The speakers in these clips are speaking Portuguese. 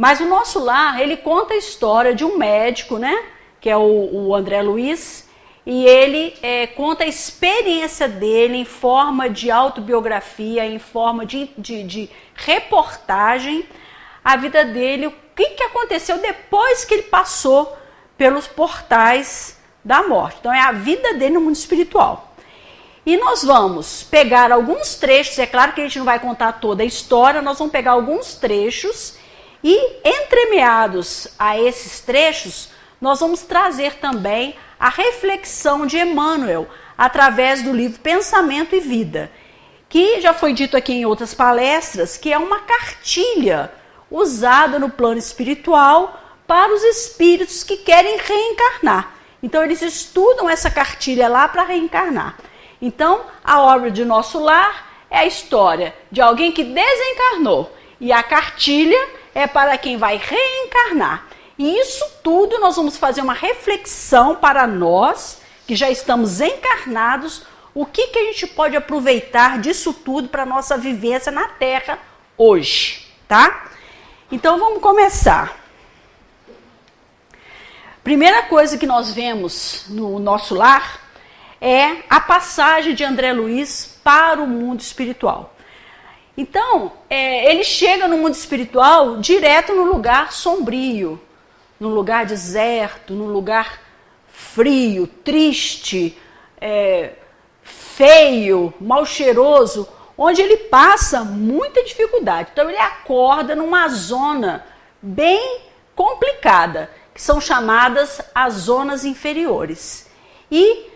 Mas o Nosso Lar, ele conta a história de um médico, né? Que é o André Luiz, e ele conta a experiência dele em forma de autobiografia, em forma de reportagem, a vida dele, o que aconteceu depois que ele passou pelos portais da morte. Então é a vida dele no mundo espiritual. E nós vamos pegar alguns trechos, é claro que a gente não vai contar toda a história, nós vamos pegar alguns trechos e entremeados a esses trechos, nós vamos trazer também a reflexão de Emmanuel através do livro Pensamento e Vida, que já foi dito aqui em outras palestras, que é uma cartilha usada no plano espiritual para os espíritos que querem reencarnar. Então eles estudam essa cartilha lá para reencarnar. Então a obra de Nosso Lar é a história de alguém que desencarnou e a cartilha é para quem vai reencarnar. E isso tudo nós vamos fazer uma reflexão para nós, que já estamos encarnados, o que a gente pode aproveitar disso tudo para a nossa vivência na Terra hoje, tá? Então vamos começar. Primeira coisa que nós vemos no Nosso Lar é a passagem de André Luiz para o mundo espiritual. Então, ele chega no mundo espiritual direto no lugar sombrio, num lugar deserto, num lugar frio, triste, feio, mal cheiroso, onde ele passa muita dificuldade. Então ele acorda numa zona bem complicada, que são chamadas as zonas inferiores. E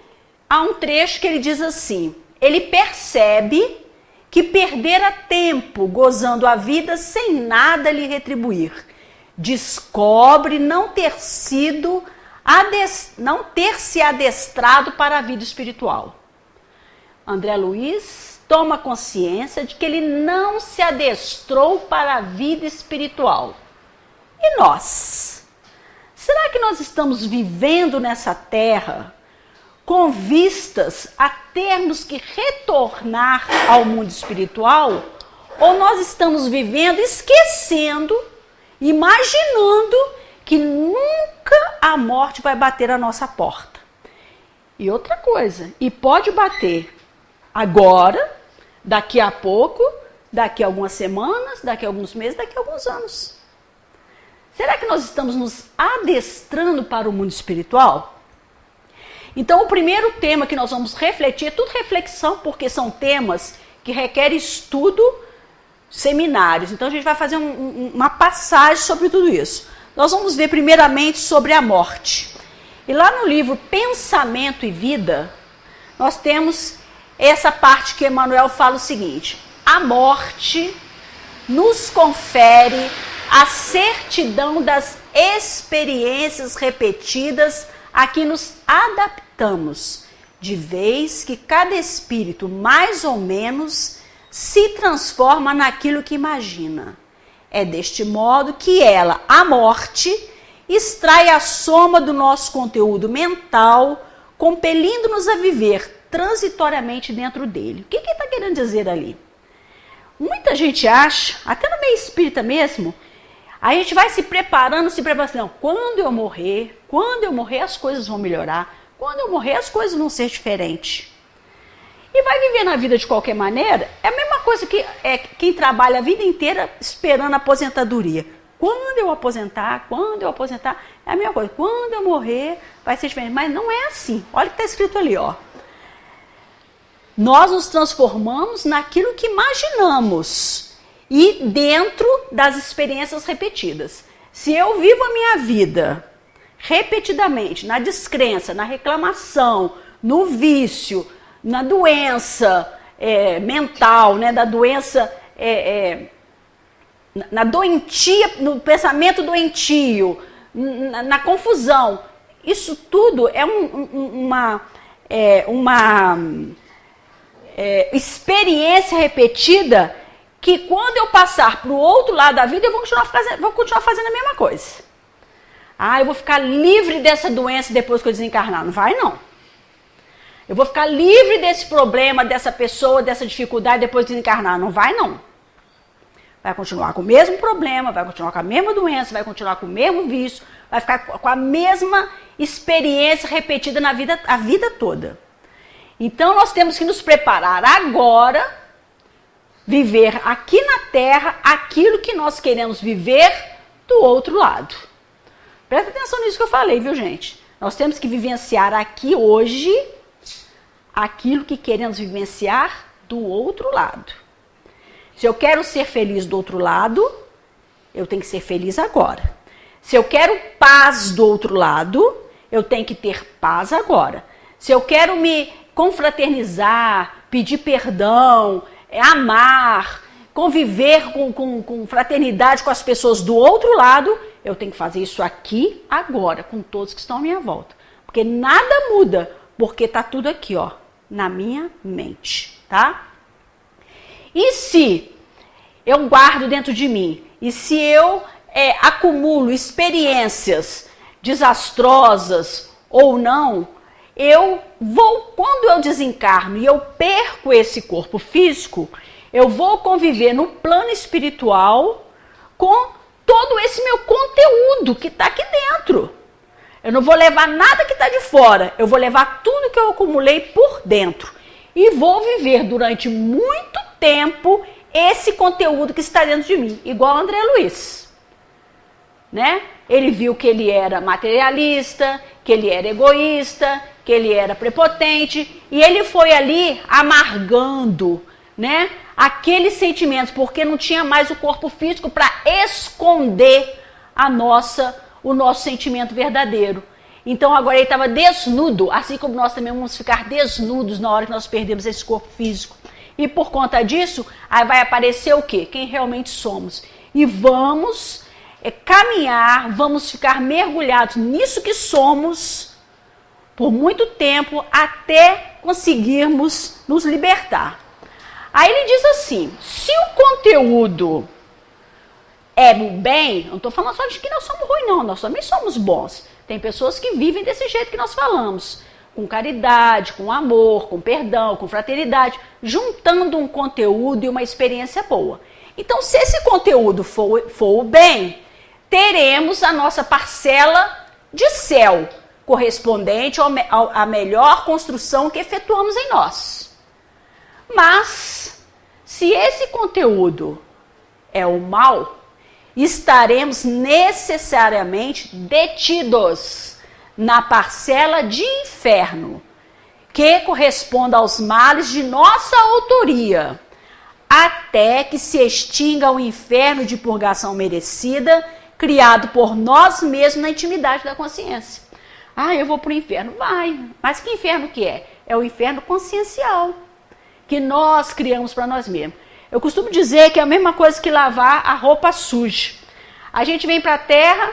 há um trecho que ele diz assim, ele percebe que perdera tempo gozando a vida sem nada lhe retribuir. Descobre não ter se adestrado para a vida espiritual. André Luiz toma consciência de que ele não se adestrou para a vida espiritual. E nós? Será que nós estamos vivendo nessa terra com vistas a termos que retornar ao mundo espiritual? Ou nós estamos vivendo esquecendo, imaginando que nunca a morte vai bater a nossa porta? E outra coisa, e pode bater agora, daqui a pouco, daqui a algumas semanas, daqui a alguns meses, daqui a alguns anos. Será que nós estamos nos adestrando para o mundo espiritual? Então, o primeiro tema que nós vamos refletir, é tudo reflexão, porque são temas que requerem estudo, seminários. Então, a gente vai fazer uma passagem sobre tudo isso. Nós vamos ver primeiramente sobre a morte. E lá no livro Pensamento e Vida, nós temos essa parte que Emmanuel fala o seguinte: a morte nos confere a certidão das experiências repetidas a que nos adaptamos, de vez que cada espírito, mais ou menos, se transforma naquilo que imagina. É deste modo que ela, a morte, extrai a soma do nosso conteúdo mental, compelindo-nos a viver transitoriamente dentro dele. O que ele está querendo dizer ali? Muita gente acha, até no meio espírita mesmo, a gente vai se preparando assim, não, quando eu morrer as coisas vão melhorar, quando eu morrer as coisas vão ser diferentes. E vai viver na vida de qualquer maneira, é a mesma coisa que quem trabalha a vida inteira esperando a aposentadoria. Quando eu aposentar, é a mesma coisa, quando eu morrer vai ser diferente, mas não é assim. Olha o que está escrito ali, ó. Nós nos transformamos naquilo que imaginamos e dentro das experiências repetidas. Se eu vivo a minha vida repetidamente na descrença, na reclamação, no vício, na doença mental, né, da doença, na doentia, no pensamento doentio, na confusão, isso tudo é uma experiência repetida que quando eu passar para o outro lado da vida, eu vou continuar fazendo a mesma coisa. Eu vou ficar livre dessa doença depois que eu desencarnar. Não vai, não. Eu vou ficar livre desse problema, dessa pessoa, dessa dificuldade depois de desencarnar. Não vai, não. vai continuar com o mesmo problema, vai continuar com a mesma doença, vai continuar com o mesmo vício, vai ficar com a mesma experiência repetida na vida, a vida toda. Então nós temos que nos preparar agora, viver aqui na Terra aquilo que nós queremos viver do outro lado. Presta atenção nisso que eu falei, viu, gente? Nós temos que vivenciar aqui hoje aquilo que queremos vivenciar do outro lado. Se eu quero ser feliz do outro lado, eu tenho que ser feliz agora. Se eu quero paz do outro lado, eu tenho que ter paz agora. Se eu quero me confraternizar, pedir perdão, amar, conviver com fraternidade com as pessoas do outro lado, eu tenho que fazer isso aqui, agora, com todos que estão à minha volta. Porque nada muda, porque está tudo aqui, ó, na minha mente, tá? E se eu guardo dentro de mim, e se eu acumulo experiências desastrosas ou não, eu vou, quando eu desencarno e eu perco esse corpo físico, eu vou conviver no plano espiritual com todo esse meu conteúdo que está aqui dentro. Eu não vou levar nada que está de fora, eu vou levar tudo que eu acumulei por dentro. E vou viver durante muito tempo esse conteúdo que está dentro de mim, igual o André Luiz. Né? Ele viu que ele era materialista, que ele era egoísta, que ele era prepotente, e ele foi ali amargando, né, aqueles sentimentos, porque não tinha mais o corpo físico para esconder o nosso sentimento verdadeiro. Então agora ele estava desnudo, assim como nós também vamos ficar desnudos na hora que nós perdemos esse corpo físico. E por conta disso, aí vai aparecer o quê? Quem realmente somos. E vamos caminhar, vamos ficar mergulhados nisso que somos por muito tempo até conseguirmos nos libertar. Aí ele diz assim, se o conteúdo é bem, não estou falando só de que nós somos ruins não, nós também somos bons. Tem pessoas que vivem desse jeito que nós falamos, com caridade, com amor, com perdão, com fraternidade, juntando um conteúdo e uma experiência boa. Então, se esse conteúdo for o bem, teremos a nossa parcela de céu, correspondente à melhor construção que efetuamos em nós. Mas, se esse conteúdo é o mal, estaremos necessariamente detidos na parcela de inferno, que corresponde aos males de nossa autoria, até que se extinga o inferno de purgação merecida, criado por nós mesmos na intimidade da consciência. Ah, eu vou para o inferno. Vai, mas que inferno que é? É o inferno consciencial, que nós criamos para nós mesmos. Eu costumo dizer que é a mesma coisa que lavar a roupa suja. A gente vem para a Terra,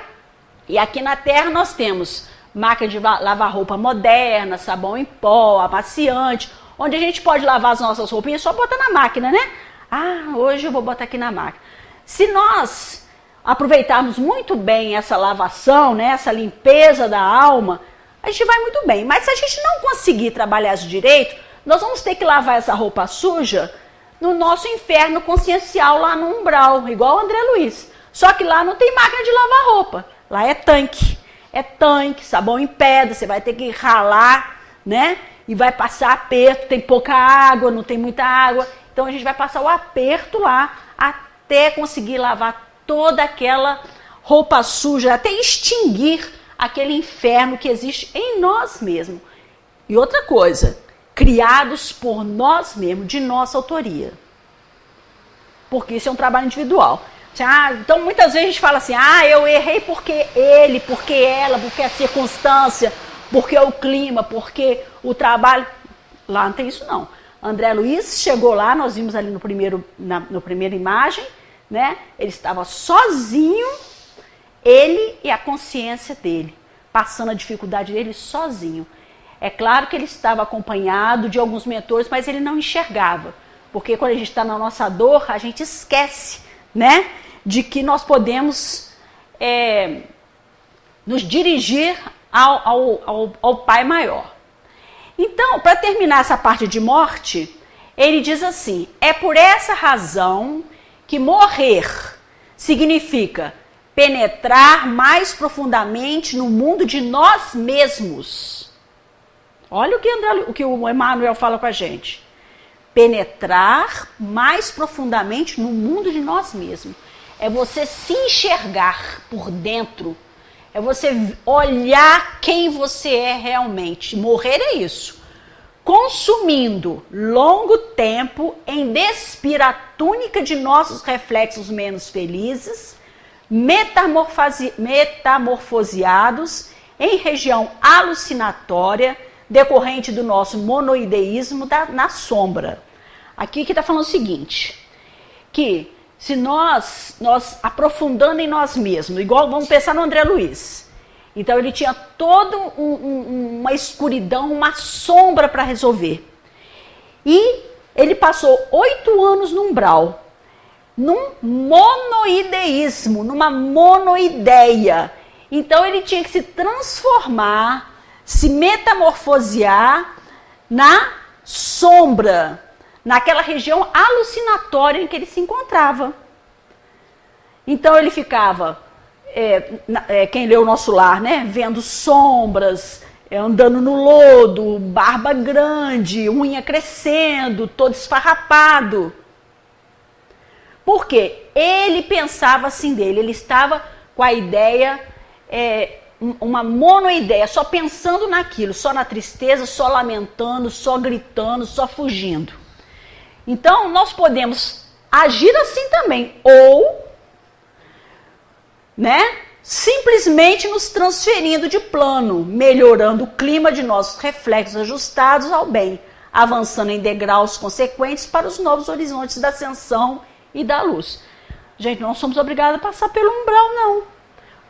e aqui na Terra nós temos máquina de lavar roupa moderna, sabão em pó, amaciante, onde a gente pode lavar as nossas roupinhas só botar na máquina, né? Ah, hoje eu vou botar aqui na máquina. Se nós aproveitarmos muito bem essa lavação, né, essa limpeza da alma, a gente vai muito bem. Mas se a gente não conseguir trabalhar isso direito, nós vamos ter que lavar essa roupa suja no nosso inferno consciencial lá no umbral, igual o André Luiz. Só que lá não tem máquina de lavar roupa, lá é tanque. É tanque, sabão em pedra, você vai ter que ralar, né? E vai passar aperto, tem pouca água, não tem muita água. Então a gente vai passar o aperto lá até conseguir lavar toda aquela roupa suja, até extinguir aquele inferno que existe em nós mesmos. E outra coisa, criados por nós mesmos, de nossa autoria. Porque isso é um trabalho individual. Então muitas vezes a gente fala assim, eu errei porque ele, porque ela, porque a circunstância, porque o clima, porque o trabalho. Lá não tem isso não. André Luiz chegou lá, nós vimos ali na primeira imagem, né? Ele estava sozinho, ele e a consciência dele, passando a dificuldade dele sozinho. É claro que ele estava acompanhado de alguns mentores, mas ele não enxergava. Porque quando a gente está na nossa dor, a gente esquece, né, de que nós podemos nos dirigir ao Pai Maior. Então, para terminar essa parte de morte, ele diz assim, é por essa razão que morrer significa penetrar mais profundamente no mundo de nós mesmos. Olha o que o Emmanuel fala com a gente. Penetrar mais profundamente no mundo de nós mesmos. É você se enxergar por dentro. É você olhar quem você é realmente. Morrer é isso. Consumindo longo tempo em despir a túnica de nossos reflexos menos felizes, metamorfoseados em região alucinatória, decorrente do nosso monoideísmo na sombra. Aqui que está falando o seguinte, que se nós aprofundando em nós mesmos, igual vamos pensar no André Luiz, então ele tinha toda uma escuridão, uma sombra para resolver. E ele passou 8 anos no umbral, num monoideísmo, numa monoideia. Então ele tinha que se transformar, se metamorfosear na sombra, naquela região alucinatória em que ele se encontrava. Então ele ficava, quem leu o Nosso Lar, né, vendo sombras, andando no lodo, barba grande, unha crescendo, todo esfarrapado. Por quê? Ele pensava assim dele, ele estava com a ideia, uma monoideia, só pensando naquilo, só na tristeza, só lamentando, só gritando, só fugindo. Então, nós podemos agir assim também, ou, simplesmente nos transferindo de plano, melhorando o clima de nossos reflexos ajustados ao bem, avançando em degraus consequentes para os novos horizontes da ascensão e da luz. Gente, não somos obrigados a passar pelo umbral, não.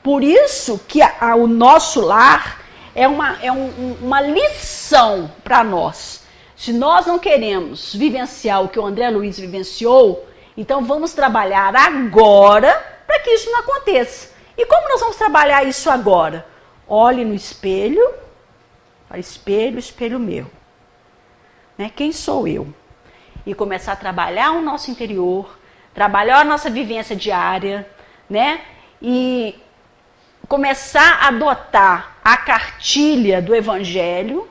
Por isso que o Nosso Lar é uma lição para nós. Se nós não queremos vivenciar o que o André Luiz vivenciou, então vamos trabalhar agora para que isso não aconteça. E como nós vamos trabalhar isso agora? Olhe no espelho, fala, espelho, espelho meu. Quem sou eu? E começar a trabalhar o nosso interior, trabalhar a nossa vivência diária, e começar a adotar a cartilha do Evangelho,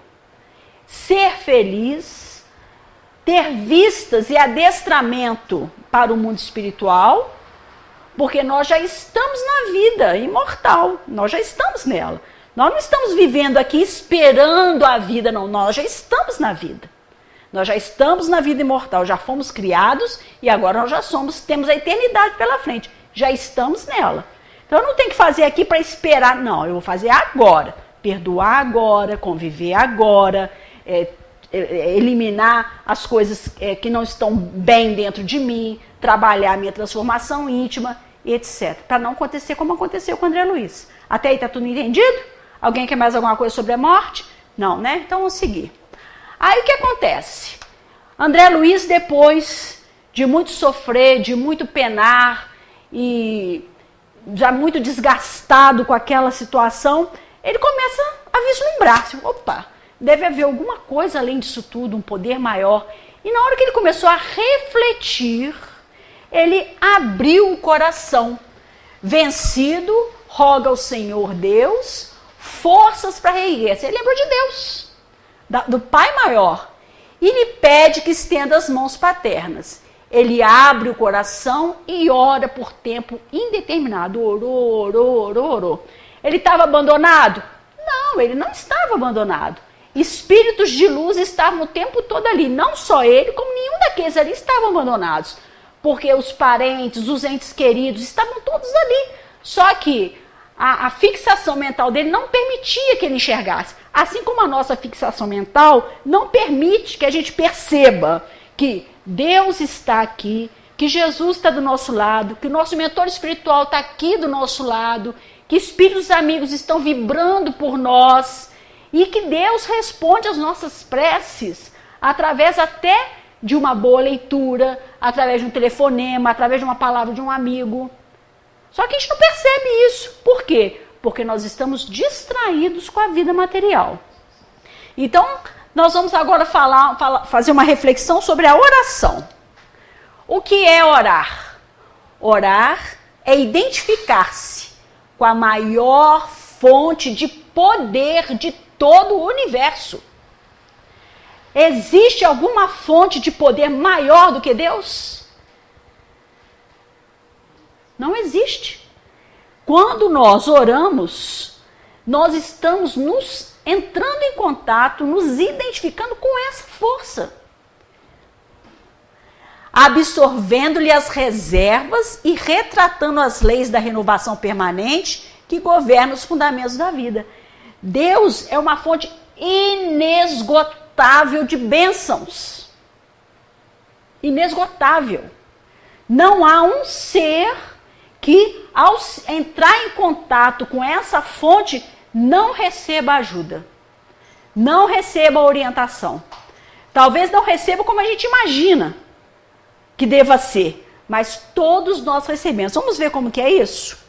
ser feliz, ter vistas e adestramento para o mundo espiritual, porque nós já estamos na vida imortal, nós já estamos nela. Nós não estamos vivendo aqui esperando a vida, não, nós já estamos na vida. Nós já estamos na vida imortal, já fomos criados e agora nós já temos a eternidade pela frente, já estamos nela. Então eu não tenho que fazer aqui para esperar, não, eu vou fazer agora, perdoar agora, conviver agora, eliminar as coisas que não estão bem dentro de mim, trabalhar a minha transformação íntima, etc. Para não acontecer como aconteceu com o André Luiz. Até aí está tudo entendido? Alguém quer mais alguma coisa sobre a morte? Não, Então vamos seguir. Aí o que acontece? André Luiz, depois de muito sofrer, de muito penar e já muito desgastado com aquela situação, ele começa a vislumbrar. Opa, deve haver alguma coisa além disso tudo, um poder maior. E na hora que ele começou a refletir, ele abriu o coração. Vencido, roga ao Senhor Deus forças para reerguer-se. Ele lembrou de Deus, do Pai Maior, e lhe pede que estenda as mãos paternas. Ele abre o coração e ora por tempo indeterminado. Orou. Ele estava abandonado? Não, ele não estava abandonado. Espíritos de luz estavam o tempo todo ali. Não só ele, como nenhum daqueles ali estavam abandonados. Porque os parentes, os entes queridos estavam todos ali. Só que a fixação mental dele não permitia que ele enxergasse. Assim como a nossa fixação mental não permite que a gente perceba que Deus está aqui, que Jesus está do nosso lado, que o nosso mentor espiritual está aqui do nosso lado, que espíritos amigos estão vibrando por nós e que Deus responde às nossas preces através até de uma boa leitura, através de um telefonema, através de uma palavra de um amigo. Só que a gente não percebe isso. Por quê? Porque nós estamos distraídos com a vida material. Então, nós vamos agora fazer uma reflexão sobre a oração. O que é orar? Orar é identificar-se com a maior fonte de poder de todo o universo. Existe alguma fonte de poder maior do que Deus? Não existe. Quando nós oramos, nós estamos nos entrando em contato, nos identificando com essa força, absorvendo-lhe as reservas e retratando as leis da renovação permanente que governam os fundamentos da vida. Deus é uma fonte inesgotável de bênçãos. Inesgotável. Não há um ser que, ao entrar em contato com essa fonte, não receba ajuda, não receba orientação. Talvez não receba como a gente imagina que deva ser, mas todos nós recebemos. Vamos ver como que é isso?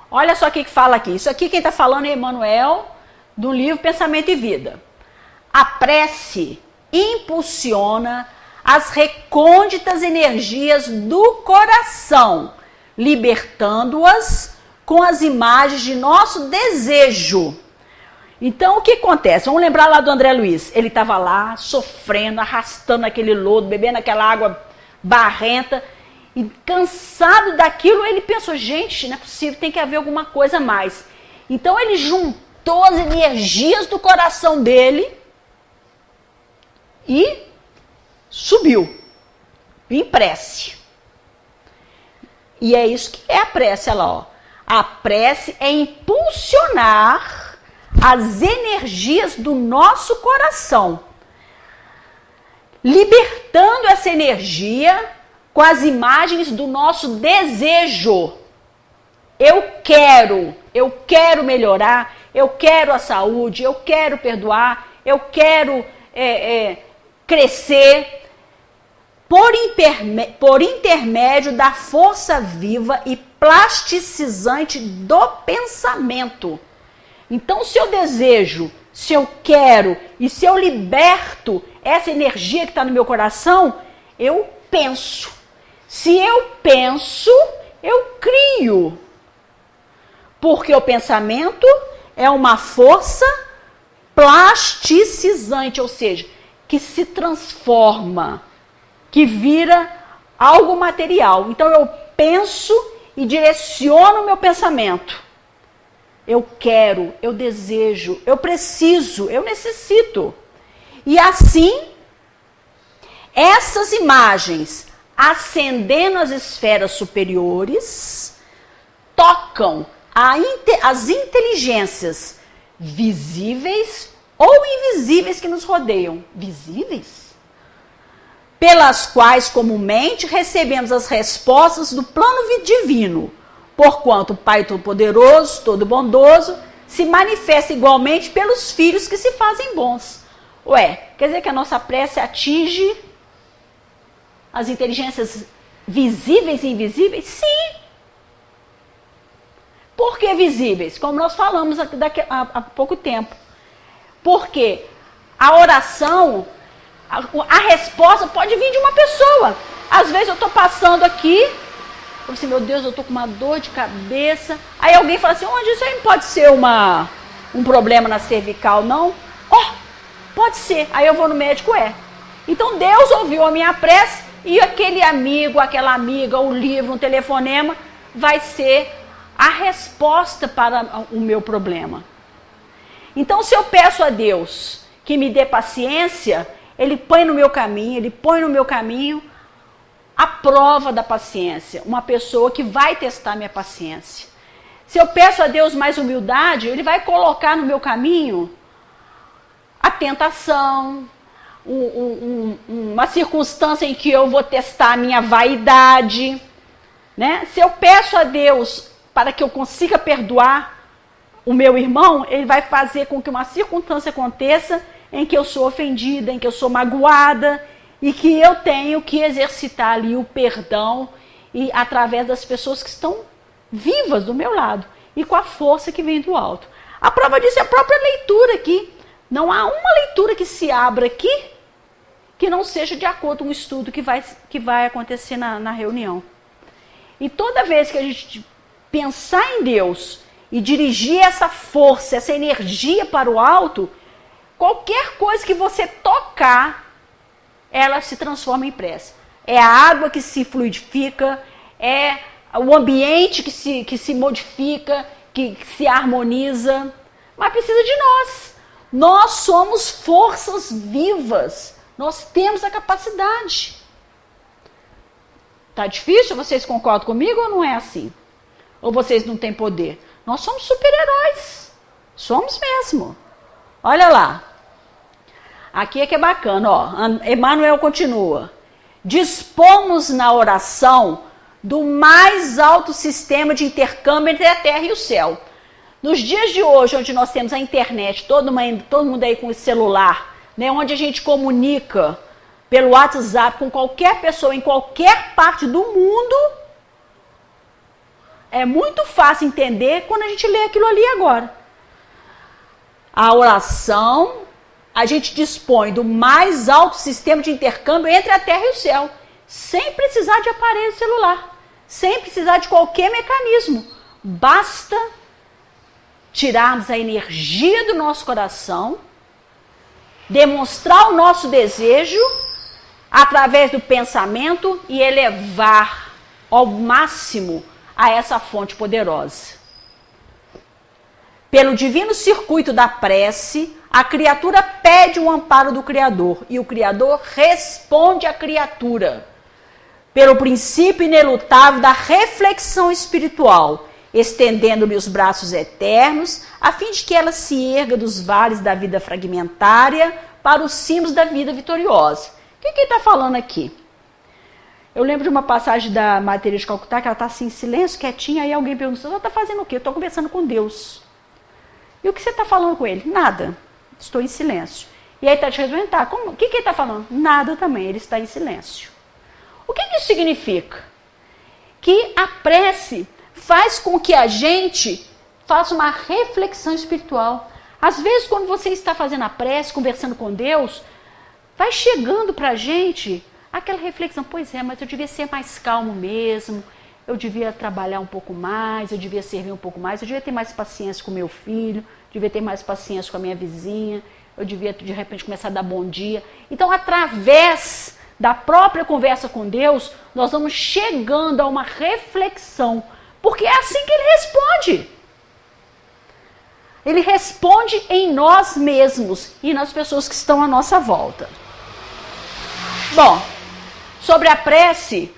Olha só o que fala aqui. Isso aqui quem está falando é Emmanuel, do livro Pensamento e Vida. A prece impulsiona as recônditas energias do coração, libertando-as com as imagens de nosso desejo. Então, o que acontece? Vamos lembrar lá do André Luiz. Ele estava lá, sofrendo, arrastando aquele lodo, bebendo aquela água barrenta. E cansado daquilo, ele pensou, gente, não é possível, tem que haver alguma coisa a mais. Então, ele juntou as energias do coração dele e subiu em prece. E é isso que é a prece, olha lá, ó. A prece é impulsionar as energias do nosso coração, libertando essa energia com as imagens do nosso desejo. Eu quero melhorar, eu quero a saúde, eu quero perdoar, eu quero crescer por intermédio da força viva e plasticizante do pensamento. Então, se eu desejo, se eu quero e se eu liberto essa energia que está no meu coração, eu penso. Se eu penso, eu crio. Porque o pensamento é uma força plasticizante, ou seja, que se transforma, que vira algo material. Então, eu penso e direciono o meu pensamento. Eu quero, eu desejo, eu preciso, eu necessito. E assim, essas imagens, ascendendo as esferas superiores, tocam as inteligências visíveis ou invisíveis que nos rodeiam. Visíveis? Pelas quais comumente recebemos as respostas do plano divino, porquanto o Pai Todo-Poderoso, Todo-Bondoso, se manifesta igualmente pelos filhos que se fazem bons. Ué, quer dizer que a nossa prece atinge as inteligências visíveis e invisíveis? Sim. Por que visíveis? Como nós falamos há pouco tempo. Porque a oração, a resposta pode vir de uma pessoa. Às vezes eu estou passando aqui, eu falo assim, meu Deus, eu estou com uma dor de cabeça. Aí alguém fala assim, onde isso aí não pode ser um problema na cervical, não? Pode ser. Aí eu vou no médico, Então Deus ouviu a minha prece e aquele amigo, aquela amiga, o livro, um telefonema, vai ser a resposta para o meu problema. Então, se eu peço a Deus que me dê paciência, Ele põe no meu caminho a prova da paciência, uma pessoa que vai testar minha paciência. Se eu peço a Deus mais humildade, Ele vai colocar no meu caminho a tentação, uma circunstância em que eu vou testar a minha vaidade, né? Se eu peço a Deus para que eu consiga perdoar o meu irmão, Ele vai fazer com que uma circunstância aconteça em que eu sou ofendida, em que eu sou magoada, e que eu tenho que exercitar ali o perdão e através das pessoas que estão vivas do meu lado e com a força que vem do alto. A prova disso é a própria leitura aqui. Não há uma leitura que se abra aqui que não seja de acordo com o estudo que vai acontecer na reunião. E toda vez que a gente pensar em Deus e dirigir essa força, essa energia para o alto, qualquer coisa que você tocar, ela se transforma em prece. É a água que se fluidifica, é o ambiente que se modifica, que se harmoniza, mas precisa de nós. Nós somos forças vivas, nós temos a capacidade. Tá difícil? Vocês concordam comigo ou não é assim? Ou vocês não têm poder? Nós somos super-heróis, somos mesmo. Olha lá, aqui é que é bacana, ó. Emmanuel continua. Dispomos na oração do mais alto sistema de intercâmbio entre a terra e o céu. Nos dias de hoje, onde nós temos a internet, todo mundo aí com o celular, né, onde a gente comunica pelo WhatsApp com qualquer pessoa em qualquer parte do mundo, é muito fácil entender quando a gente lê aquilo ali agora. A oração, a gente dispõe do mais alto sistema de intercâmbio entre a terra e o céu, sem precisar de aparelho celular, sem precisar de qualquer mecanismo. Basta tirarmos a energia do nosso coração, demonstrar o nosso desejo através do pensamento e elevar ao máximo a essa fonte poderosa. Pelo divino circuito da prece, a criatura pede o amparo do Criador e o Criador responde à criatura. Pelo princípio inelutável da reflexão espiritual, estendendo-lhe os braços eternos, a fim de que ela se erga dos vales da vida fragmentária para os cimos da vida vitoriosa. O que ele está falando aqui? Eu lembro de uma passagem da Madre Teresa de Calcutá, que ela está assim, em silêncio, quietinha, aí alguém pergunta, você está fazendo o quê? Eu estou conversando com Deus. E o que você está falando com ele? Nada. Estou em silêncio. E aí está te respondendo, tá, o que ele está falando? Nada também, ele está em silêncio. O que isso significa? Que a prece faz com que a gente faça uma reflexão espiritual. Às vezes, quando você está fazendo a prece, conversando com Deus, vai chegando para a gente aquela reflexão, pois é, mas eu devia ser mais calmo mesmo, eu devia trabalhar um pouco mais, eu devia servir um pouco mais, eu devia ter mais paciência com meu filho, devia ter mais paciência com a minha vizinha, eu devia, de repente, começar a dar bom dia. Então, através da própria conversa com Deus, nós vamos chegando a uma reflexão, porque é assim que Ele responde. Ele responde em nós mesmos e nas pessoas que estão à nossa volta. Bom, sobre a prece,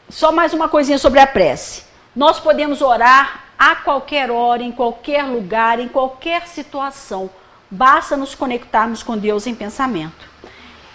só mais uma coisinha sobre a prece. Nós podemos orar a qualquer hora, em qualquer lugar, em qualquer situação. Basta nos conectarmos com Deus em pensamento.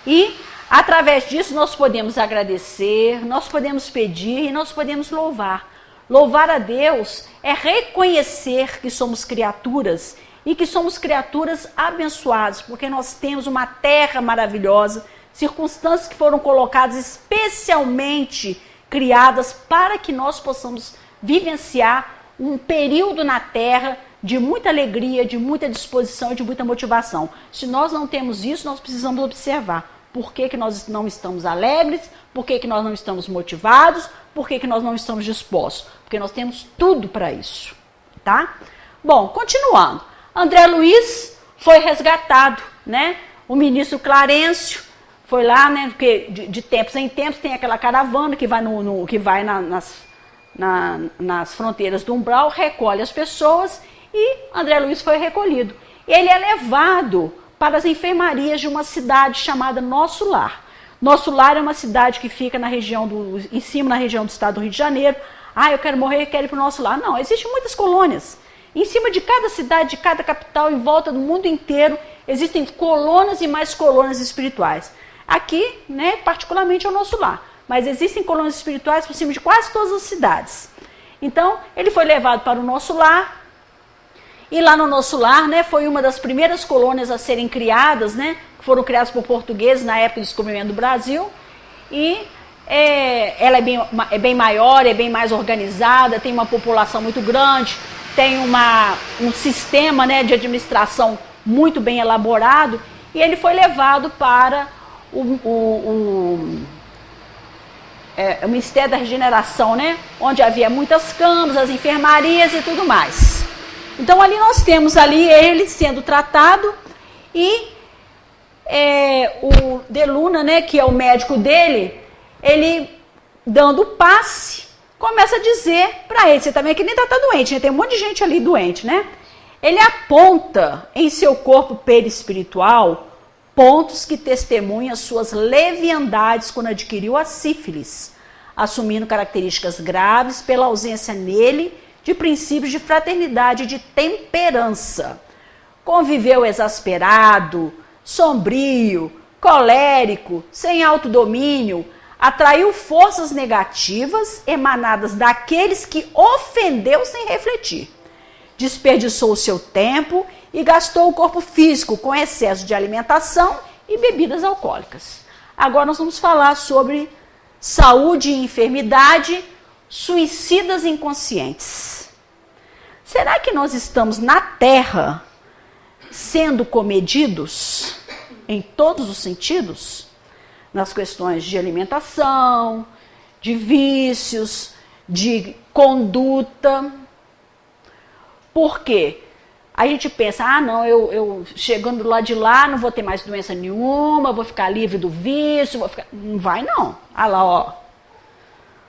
E, através disso, nós podemos agradecer, nós podemos pedir e nós podemos louvar. Louvar a Deus é reconhecer que somos criaturas e que somos criaturas abençoadas, porque nós temos uma terra maravilhosa, circunstâncias que foram colocadas especialmente criadas para que nós possamos vivenciar um período na terra de muita alegria, de muita disposição e de muita motivação. Se nós não temos isso, nós precisamos observar por que nós não estamos alegres, por que nós não estamos motivados, por que nós não estamos dispostos. Porque nós temos tudo para isso, tá? Bom, continuando. André Luiz foi resgatado, né? O ministro Clarencio foi lá, né? Porque de tempos em tempos tem aquela caravana que vai, nas fronteiras do umbral, recolhe as pessoas e André Luiz foi recolhido. Ele é levado para as enfermarias de uma cidade chamada Nosso Lar. Nosso Lar é uma cidade que fica em cima na região do estado do Rio de Janeiro. Ah, eu quero morrer, eu quero ir para o Nosso Lar. Não, existem muitas colônias. Em cima de cada cidade, de cada capital, em volta do mundo inteiro, existem colônias e mais colônias espirituais. Aqui, né, particularmente é o Nosso Lar. Mas existem colônias espirituais por cima de quase todas as cidades. Então, ele foi levado para o Nosso Lar. E lá no Nosso Lar, né, foi uma das primeiras colônias a serem criadas, né, que foram criadas por portugueses na época do descobrimento do Brasil. E ela é bem maior, é bem mais organizada, tem uma população muito grande, tem um sistema, né, de administração muito bem elaborado. E ele foi levado para o Ministério da Regeneração, né? Onde havia muitas camas, as enfermarias e tudo mais. Então ali nós temos ali ele sendo tratado e o De Luna, né, que é o médico dele, ele dando o passe, começa a dizer para ele, você também aqui nem tá doente, né? Tem um monte de gente ali doente, né? Ele aponta em seu corpo perispiritual pontos que testemunham suas leviandades quando adquiriu a sífilis, assumindo características graves pela ausência nele de princípios de fraternidade e de temperança. Conviveu exasperado, sombrio, colérico, sem autodomínio, atraiu forças negativas emanadas daqueles que ofendeu sem refletir. Desperdiçou o seu tempo e gastou o corpo físico com excesso de alimentação e bebidas alcoólicas. Agora nós vamos falar sobre saúde e enfermidade, suicidas inconscientes. Será que nós estamos na Terra sendo comedidos em todos os sentidos? Nas questões de alimentação, de vícios, de conduta. Por quê? A gente pensa, não, eu chegando do lado de lá não vou ter mais doença nenhuma, vou ficar livre do vício, não vai não. Olha lá, ó.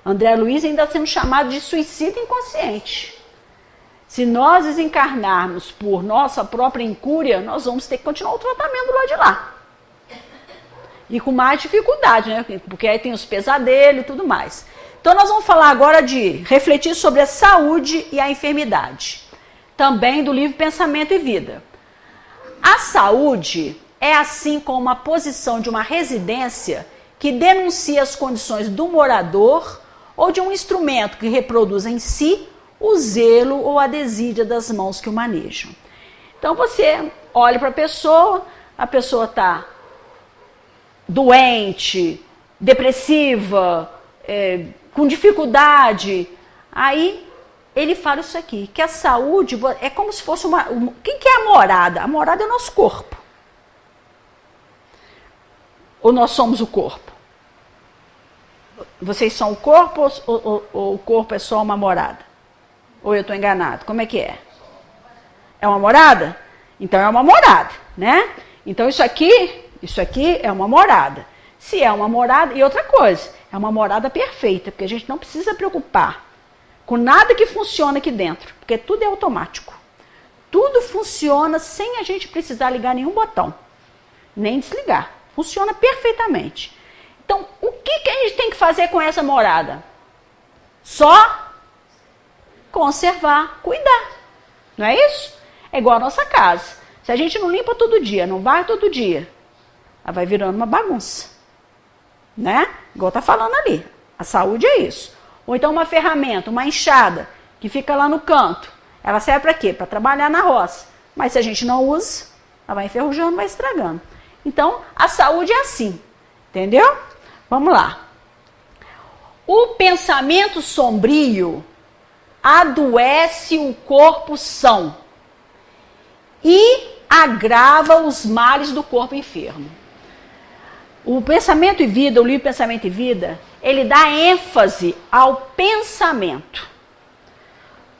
André Luiz ainda está sendo chamado de suicídio inconsciente. Se nós desencarnarmos por nossa própria incúria, nós vamos ter que continuar o tratamento do lado de lá. E com mais dificuldade, né? Porque aí tem os pesadelos e tudo mais. Então nós vamos falar agora de refletir sobre a saúde e a enfermidade. Também do livro Pensamento e Vida. A saúde é assim como uma posição de uma residência que denuncia as condições do morador ou de um instrumento que reproduz em si o zelo ou a desídia das mãos que o manejam. Então você olha para a pessoa está doente, depressiva, com dificuldade, aí ele fala isso aqui, que a saúde é como se fosse quem que é a morada? A morada é o nosso corpo. Ou nós somos o corpo? Vocês são o corpo ou o corpo é só uma morada? Ou eu estou enganado? Como é que é? É uma morada? Então é uma morada, né? Então isso aqui é uma morada. Se é uma morada, e outra coisa, é uma morada perfeita, porque a gente não precisa preocupar com nada que funciona aqui dentro, porque tudo é automático. Tudo funciona sem a gente precisar ligar nenhum botão, nem desligar. Funciona perfeitamente. Então, o que a gente tem que fazer com essa morada? Só conservar, cuidar. Não é isso? É igual a nossa casa. Se a gente não limpa todo dia, não vai todo dia, ela vai virando uma bagunça. Né? Igual tá falando ali. A saúde é isso. Ou então uma ferramenta, uma enxada, que fica lá no canto. Ela serve para quê? Para trabalhar na roça. Mas se a gente não usa, ela vai enferrujando, vai estragando. Então, a saúde é assim. Entendeu? Vamos lá. O pensamento sombrio adoece o corpo são e agrava os males do corpo enfermo. O Pensamento e Vida, o livro Pensamento e Vida, ele dá ênfase ao pensamento.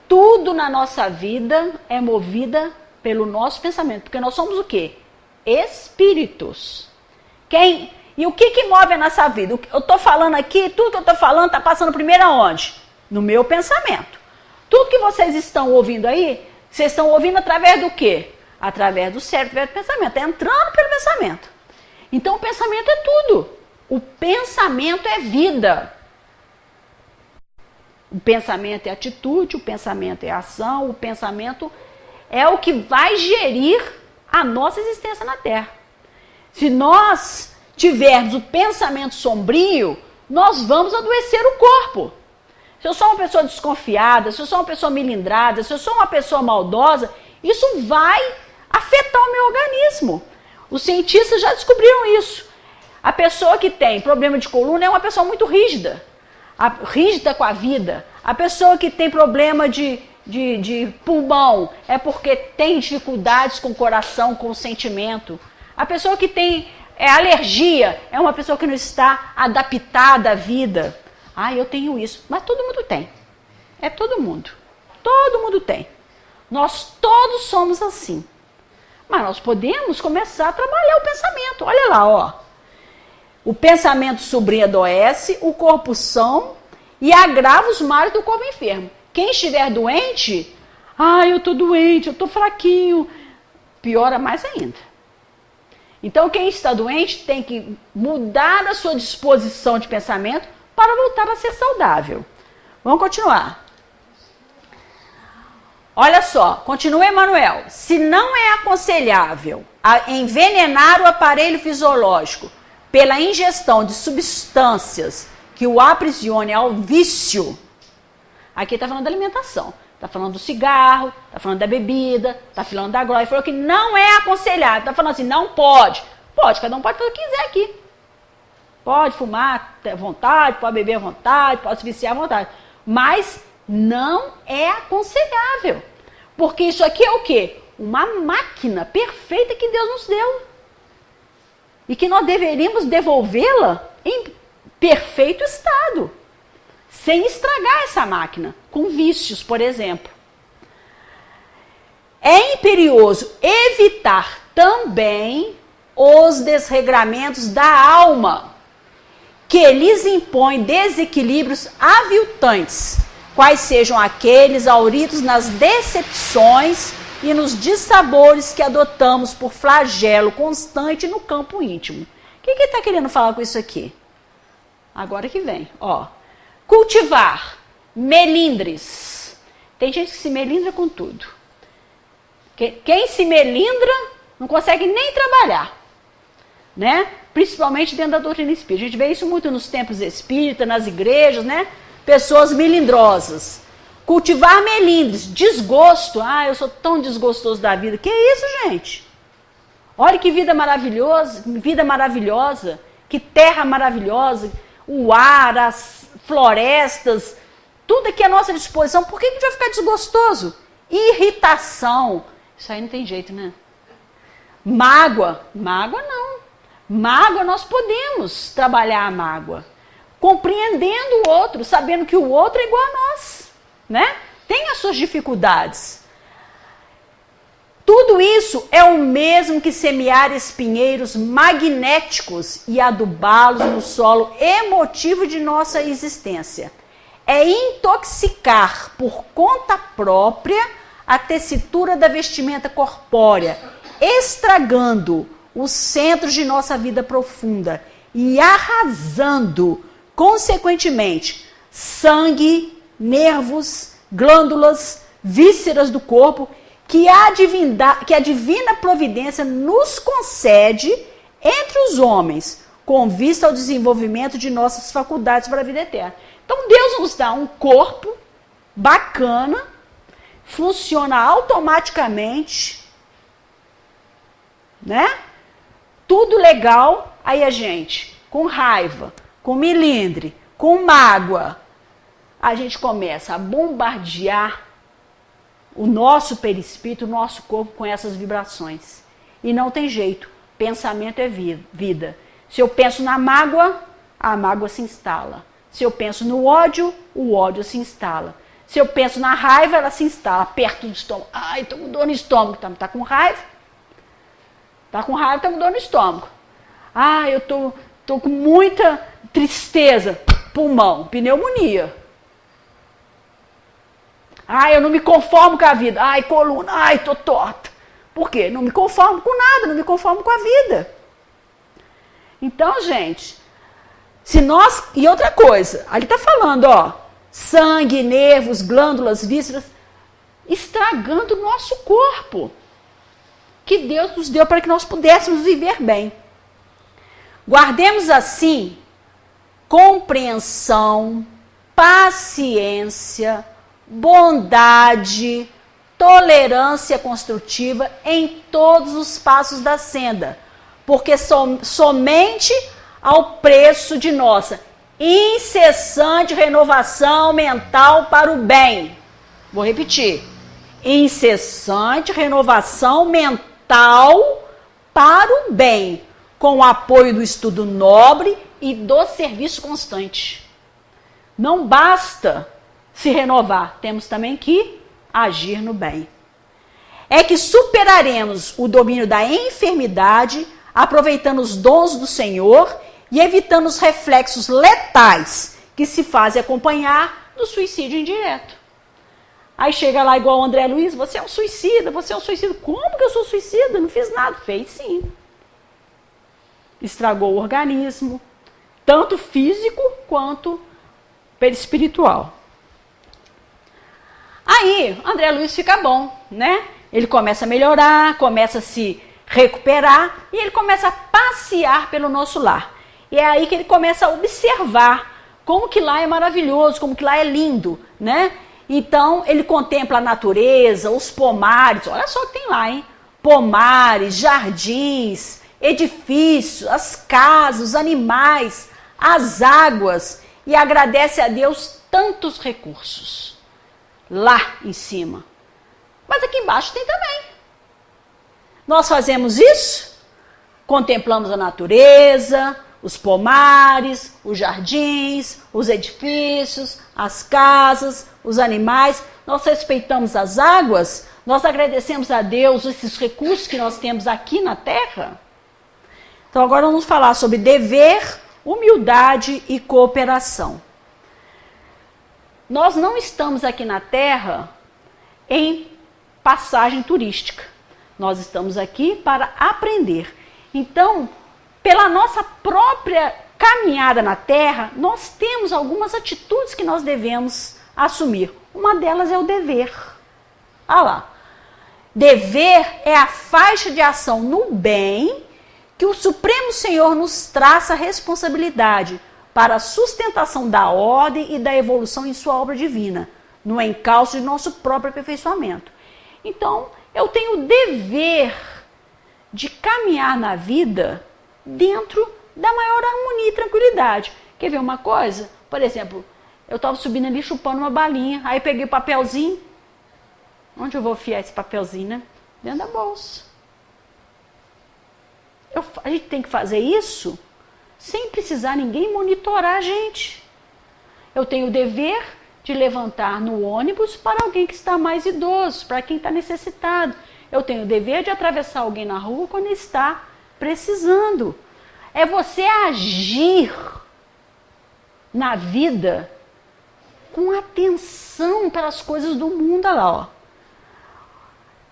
Tudo na nossa vida é movida pelo nosso pensamento, porque nós somos o quê? Espíritos. E o que move a nossa vida? Eu estou falando aqui, tudo que eu estou falando está passando primeiro aonde? No meu pensamento. Tudo que vocês estão ouvindo aí, vocês estão ouvindo através do quê? Através do cérebro, através do pensamento. É entrando pelo pensamento. Então o pensamento é tudo. O pensamento é vida. O pensamento é atitude, o pensamento é ação, o pensamento é o que vai gerir a nossa existência na Terra. Se nós tivermos o pensamento sombrio, nós vamos adoecer o corpo. Se eu sou uma pessoa desconfiada, se eu sou uma pessoa melindrada, se eu sou uma pessoa maldosa, isso vai afetar o meu organismo. Os cientistas já descobriram isso. A pessoa que tem problema de coluna é uma pessoa muito rígida. Rígida com a vida. A pessoa que tem problema de pulmão é porque tem dificuldades com o coração, com o sentimento. A pessoa que tem alergia é uma pessoa que não está adaptada à vida. Ah, eu tenho isso. Mas todo mundo tem. É todo mundo. Todo mundo tem. Nós todos somos assim. Mas nós podemos começar a trabalhar o pensamento. Olha lá, ó. O pensamento sobre adoece, o corpo são e agrava os males do corpo enfermo. Quem estiver doente, eu tô doente, eu tô fraquinho, piora mais ainda. Então quem está doente tem que mudar a sua disposição de pensamento para voltar a ser saudável. Vamos continuar. Olha só, continua Emmanuel. Se não é aconselhável envenenar o aparelho fisiológico pela ingestão de substâncias que o aprisione ao vício, aqui está falando da alimentação, está falando do cigarro, está falando da bebida, está falando da droga, ele falou que não é aconselhável, está falando assim, não pode. Pode, cada um pode fazer o que quiser aqui. Pode fumar à vontade, pode beber à vontade, pode se viciar à vontade, mas não é aconselhável, porque isso aqui é o quê? Uma máquina perfeita que Deus nos deu e que nós deveríamos devolvê-la em perfeito estado, sem estragar essa máquina, com vícios, por exemplo. É imperioso evitar também os desregramentos da alma, que lhes impõem desequilíbrios aviltantes, quais sejam aqueles auridos nas decepções e nos dissabores que adotamos por flagelo constante no campo íntimo. O que ele está querendo falar com isso aqui? Agora que vem, ó. Cultivar melindres. Tem gente que se melindra com tudo. Quem se melindra não consegue nem trabalhar, né? Principalmente dentro da doutrina espírita. A gente vê isso muito nos templos espíritas, nas igrejas, né? Pessoas melindrosas. Cultivar melindres, desgosto. Eu sou tão desgostoso da vida. Que isso, gente? Olha que vida maravilhosa, que terra maravilhosa, o ar, as florestas, tudo aqui à nossa disposição. Por que a gente vai ficar desgostoso? Irritação. Isso aí não tem jeito, né? Mágoa. Mágoa não. Mágoa nós podemos trabalhar a mágoa. Compreendendo o outro, sabendo que o outro é igual a nós, né? Tem as suas dificuldades. Tudo isso é o mesmo que semear espinheiros magnéticos e adubá-los no solo emotivo de nossa existência. É intoxicar por conta própria a tessitura da vestimenta corpórea, estragando os centros de nossa vida profunda e arrasando, consequentemente, sangue, nervos, glândulas, vísceras do corpo, que a divina providência nos concede entre os homens, com vista ao desenvolvimento de nossas faculdades para a vida eterna. Então Deus nos dá um corpo bacana, funciona automaticamente, né? Tudo legal, aí a gente, com raiva, com melindre, com mágoa, a gente começa a bombardear o nosso perispírito, o nosso corpo com essas vibrações. E não tem jeito, pensamento é vida. Se eu penso na mágoa, a mágoa se instala. Se eu penso no ódio, o ódio se instala. Se eu penso na raiva, ela se instala perto do estômago. Ai, tô com dor no estômago. Tá com raiva? Tá com raiva, tá com dor no estômago. Eu tô com muita tristeza. Pulmão, pneumonia. Eu não me conformo com a vida. Coluna, tô torta. Por quê? Não me conformo com nada, não me conformo com a vida. Então, gente, se nós... E outra coisa, ali tá falando, ó, sangue, nervos, glândulas, vísceras, estragando o nosso corpo, que Deus nos deu para que nós pudéssemos viver bem. Guardemos assim compreensão, paciência, bondade, tolerância construtiva em todos os passos da senda, porque somente ao preço de nossa incessante renovação mental para o bem. Vou repetir. Incessante renovação mental para o bem, com o apoio do estudo nobre e do serviço constante. não basta se renovar, temos também que agir no bem. É que superaremos o domínio da enfermidade, aproveitando os dons do Senhor e evitando os reflexos letais que se fazem acompanhar do suicídio indireto. Aí chega lá igual o André Luiz, você é um suicida, você é um suicida. Como que eu sou suicida? Não fiz nada. Fez sim. Estragou o organismo, tanto físico quanto perispiritual. Aí, André Luiz fica bom, né? Ele começa a melhorar, começa a se recuperar e ele começa a passear pelo nosso lar. E é aí que ele começa a observar como que lá é maravilhoso, como que lá é lindo, né? Então, ele contempla a natureza, os pomares, olha só o que tem lá, hein? Pomares, jardins, edifícios, as casas, os animais, as águas, e agradece a Deus tantos recursos lá em cima. Mas aqui embaixo tem também. Nós fazemos isso, contemplamos a natureza, os pomares, os jardins, os edifícios, as casas, os animais, nós respeitamos as águas, nós agradecemos a Deus esses recursos que nós temos aqui na terra. Então agora vamos falar sobre dever, humildade e cooperação. Nós não estamos aqui na terra em passagem turística. Nós estamos aqui para aprender. Então, pela nossa própria caminhada na terra, nós temos algumas atitudes que nós devemos assumir. Uma delas é o dever. Olha lá. Dever é a faixa de ação no bem que o Supremo Senhor nos traça a responsabilidade para a sustentação da ordem e da evolução em sua obra divina, no encalço de nosso próprio aperfeiçoamento. Então, eu tenho o dever de caminhar na vida dentro da maior harmonia e tranquilidade. Quer ver uma coisa? Por exemplo, eu estava subindo ali chupando uma balinha, aí peguei o papelzinho. Onde eu vou enfiar esse papelzinho, né? Dentro da bolsa. A gente tem que fazer isso sem precisar ninguém monitorar a gente. Eu tenho o dever de levantar no ônibus para alguém que está mais idoso, para quem está necessitado. Eu tenho o dever de atravessar alguém na rua quando está precisando. É você agir na vida com atenção pelas coisas do mundo. Olha lá, ó.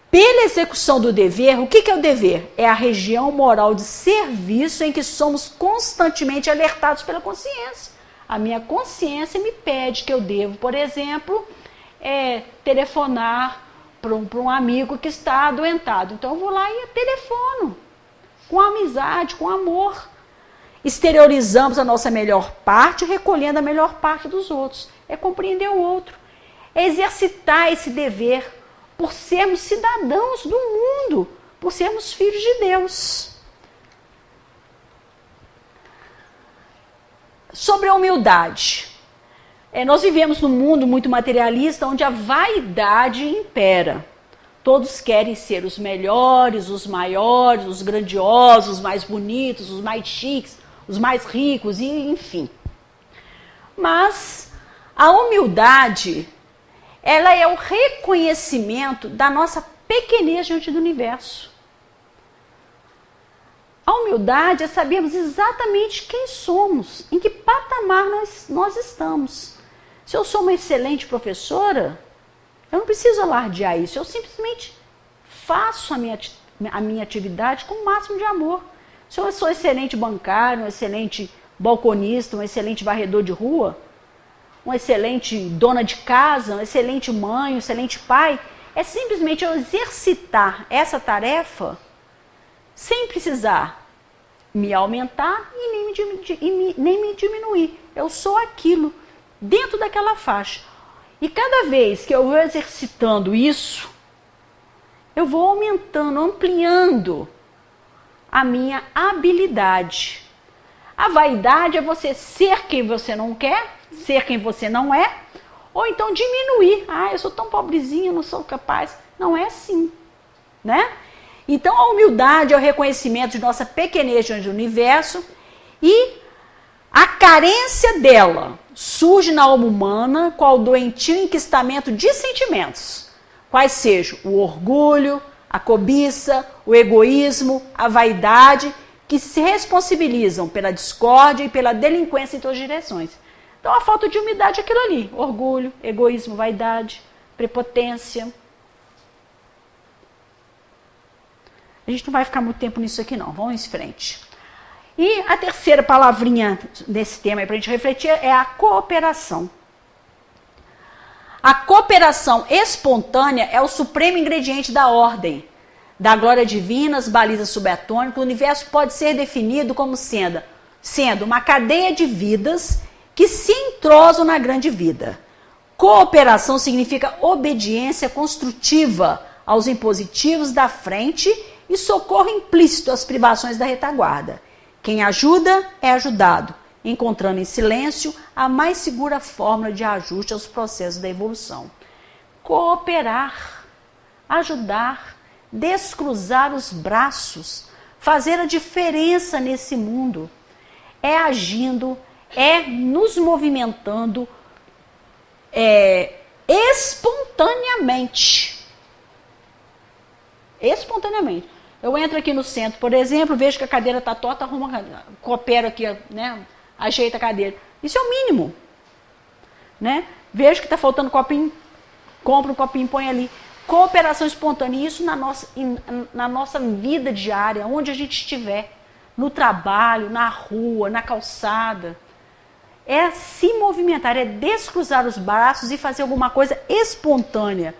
Pela execução do dever, o que é o dever? É a região moral de serviço em que somos constantemente alertados pela consciência. A minha consciência me pede que eu devo, por exemplo, telefonar para um amigo que está adoentado. Então eu vou lá e telefono, com amizade, com amor. Exteriorizamos a nossa melhor parte, recolhendo a melhor parte dos outros. É compreender o outro. É exercitar esse dever por sermos cidadãos do mundo, por sermos filhos de Deus. Sobre a humildade. Nós vivemos num mundo muito materialista, onde a vaidade impera. Todos querem ser os melhores, os maiores, os grandiosos, os mais bonitos, os mais chiques, os mais ricos, e enfim. Mas a humildade, ela é o reconhecimento da nossa pequenez diante do universo. A humildade é sabermos exatamente quem somos, em que patamar nós estamos. Se eu sou uma excelente professora, eu não preciso alardear isso, eu simplesmente faço a minha atividade com o máximo de amor. Se eu sou excelente bancário, um excelente balconista, um excelente varredor de rua, uma excelente dona de casa, uma excelente mãe, um excelente pai, é simplesmente eu exercitar essa tarefa sem precisar me aumentar e nem me diminuir. Eu sou aquilo, dentro daquela faixa. E cada vez que eu vou exercitando isso, eu vou aumentando, ampliando a minha habilidade. A vaidade é você ser quem você não quer, ser quem você não é, ou então diminuir. Eu sou tão pobrezinha, não sou capaz. Não é assim, né? Então a humildade é o reconhecimento de nossa pequenez diante do universo e a carência dela surge na alma humana qual doentio enquistamento de sentimentos, quais sejam o orgulho, a cobiça, o egoísmo, a vaidade, que se responsabilizam pela discórdia e pela delinquência em todas as direções. Então, a falta de humildade é aquilo ali: orgulho, egoísmo, vaidade, prepotência. A gente não vai ficar muito tempo nisso aqui não, vamos em frente. E a terceira palavrinha desse tema para a gente refletir é a cooperação. A cooperação espontânea é o supremo ingrediente da ordem, da glória divina, as balizas subatômicas. O universo pode ser definido como sendo uma cadeia de vidas que se entrosam na grande vida. Cooperação significa obediência construtiva aos impositivos da frente e socorro implícito às privações da retaguarda. Quem ajuda é ajudado, encontrando em silêncio a mais segura fórmula de ajuste aos processos da evolução. Cooperar, ajudar, descruzar os braços, fazer a diferença nesse mundo, é agindo, é nos movimentando espontaneamente. Espontaneamente. Eu entro aqui no centro, por exemplo, vejo que a cadeira está torta, coopero aqui, né, ajeita a cadeira. Isso é o mínimo. Né? Vejo que está faltando copinho, compro um copinho, põe ali. Cooperação espontânea, isso na nossa vida diária, onde a gente estiver, no trabalho, na rua, na calçada. É se movimentar, é descruzar os braços e fazer alguma coisa espontânea,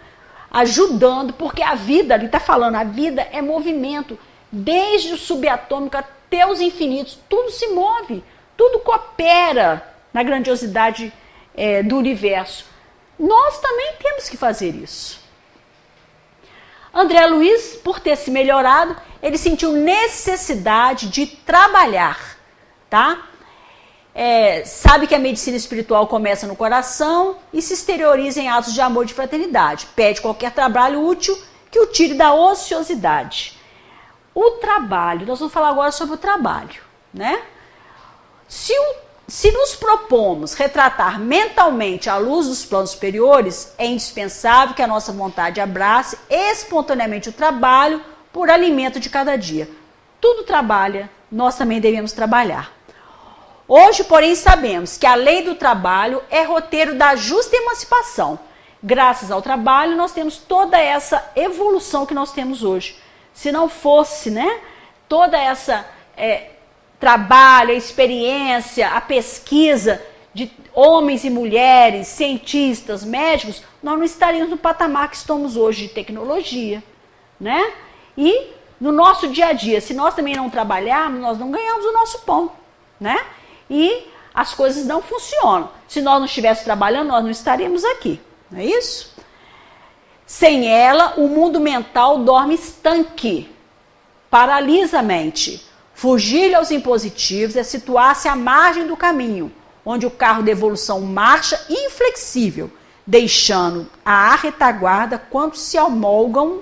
ajudando, porque a vida, ali está falando, a vida é movimento, desde o subatômico até os infinitos, tudo se move, tudo coopera na grandiosidade do universo. Nós também temos que fazer isso. André Luiz, por ter se melhorado, ele sentiu necessidade de trabalhar, tá? Sabe que a medicina espiritual começa no coração e se exterioriza em atos de amor e de fraternidade. Pede qualquer trabalho útil que o tire da ociosidade. O trabalho, nós vamos falar agora sobre o trabalho, né? Se nos propomos retratar mentalmente a luz dos planos superiores, é indispensável que a nossa vontade abrace espontaneamente o trabalho por alimento de cada dia. Tudo trabalha, nós também devemos trabalhar. Hoje, porém, sabemos que a lei do trabalho é roteiro da justa emancipação. Graças ao trabalho, nós temos toda essa evolução que nós temos hoje. Se não fosse, né, toda essa trabalho, a experiência, a pesquisa de homens e mulheres, cientistas, médicos, nós não estaríamos no patamar que estamos hoje de tecnologia, né? E no nosso dia a dia, se nós também não trabalharmos, nós não ganhamos o nosso pão, né? E as coisas não funcionam. Se nós não estivéssemos trabalhando, nós não estaríamos aqui, não é isso? Sem ela, o mundo mental dorme estanque, paralisa a mente. Fugir aos impositivos é situar-se à margem do caminho, onde o carro da evolução marcha inflexível, deixando a retaguarda quando se amolgam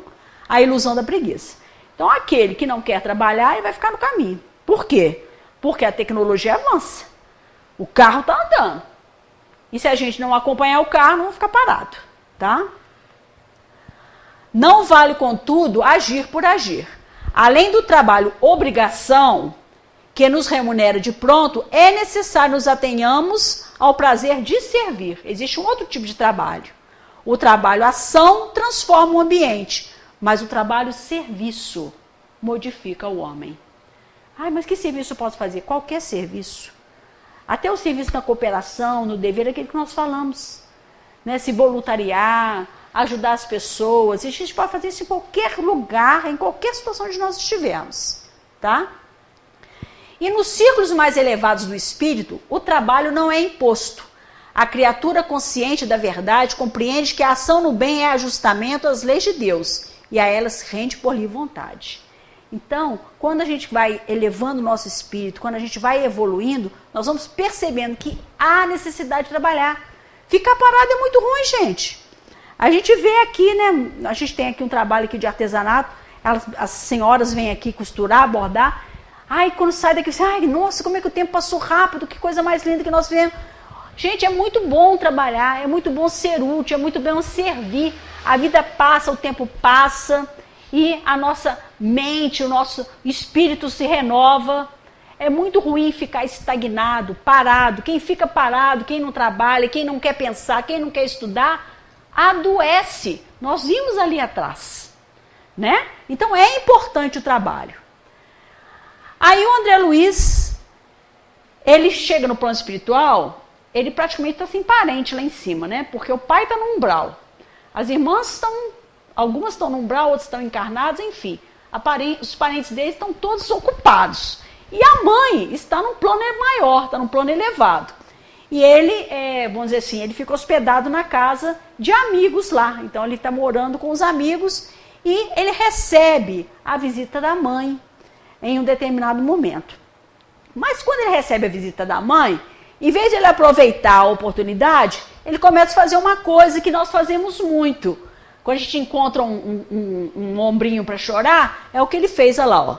a ilusão da preguiça. Então, aquele que não quer trabalhar, ele vai ficar no caminho. Por quê? Porque a tecnologia avança. O carro está andando. E se a gente não acompanhar o carro, não vai ficar parado, tá? Não vale, contudo, agir por agir. Além do trabalho obrigação, que nos remunera de pronto, é necessário nos atenhamos ao prazer de servir. Existe um outro tipo de trabalho. O trabalho ação transforma o ambiente, mas o trabalho serviço modifica o homem. Ai, mas que serviço eu posso fazer? Qualquer serviço. Até o serviço na cooperação, no dever, aquilo que nós falamos. Né? Se voluntariar, ajudar as pessoas. E a gente pode fazer isso em qualquer lugar, em qualquer situação onde nós estivermos. Tá? E nos círculos mais elevados do espírito, o trabalho não é imposto. A criatura consciente da verdade compreende que a ação no bem é ajustamento às leis de Deus e a elas rende por livre vontade. Então, quando a gente vai elevando o nosso espírito, quando a gente vai evoluindo, nós vamos percebendo que há necessidade de trabalhar. Ficar parado é muito ruim, gente. A gente vê aqui, né? A gente tem aqui um trabalho aqui de artesanato, as senhoras vêm aqui costurar, bordar. Ai, quando sai daqui, ai, nossa, como é que o tempo passou rápido, que coisa mais linda que nós vemos. Gente, é muito bom trabalhar, é muito bom ser útil, é muito bom servir. A vida passa, o tempo passa e a nossa mente, o nosso espírito se renova. É muito ruim ficar estagnado, parado. Quem fica parado, quem não trabalha, quem não quer pensar, quem não quer estudar, adoece. Nós vimos ali atrás, né? Então é importante o trabalho. Aí o André Luiz, ele chega no plano espiritual, ele praticamente está sem parente lá em cima, né? Porque o pai está no umbral. As irmãs estão, algumas estão no umbral, outras estão encarnadas, enfim. Os parentes deles estão todos ocupados. E a mãe está num plano maior, está num plano elevado. E ele, vamos dizer assim, ele fica hospedado na casa de amigos lá. Então ele está morando com os amigos e ele recebe a visita da mãe em um determinado momento. Mas quando ele recebe a visita da mãe, em vez de ele aproveitar a oportunidade, ele começa a fazer uma coisa que nós fazemos muito. Quando a gente encontra um ombrinho para chorar, é o que ele fez, olha lá, ó.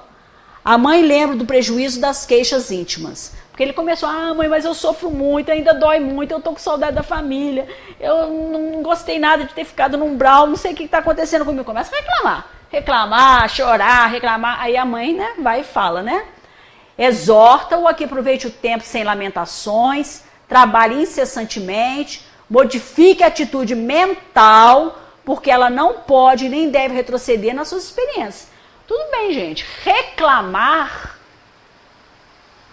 A mãe lembra do prejuízo das queixas íntimas. Porque ele começou, mãe, mas eu sofro muito, ainda dói muito, eu tô com saudade da família, eu não gostei nada de ter ficado no umbral, não sei o que está acontecendo comigo. Começa a reclamar, chorar, reclamar. Aí a mãe, né, vai e fala, né? Exorta-o a que aproveite o tempo sem lamentações, trabalhe incessantemente, modifique a atitude mental, porque ela não pode nem deve retroceder nas suas experiências. Tudo bem, gente, reclamar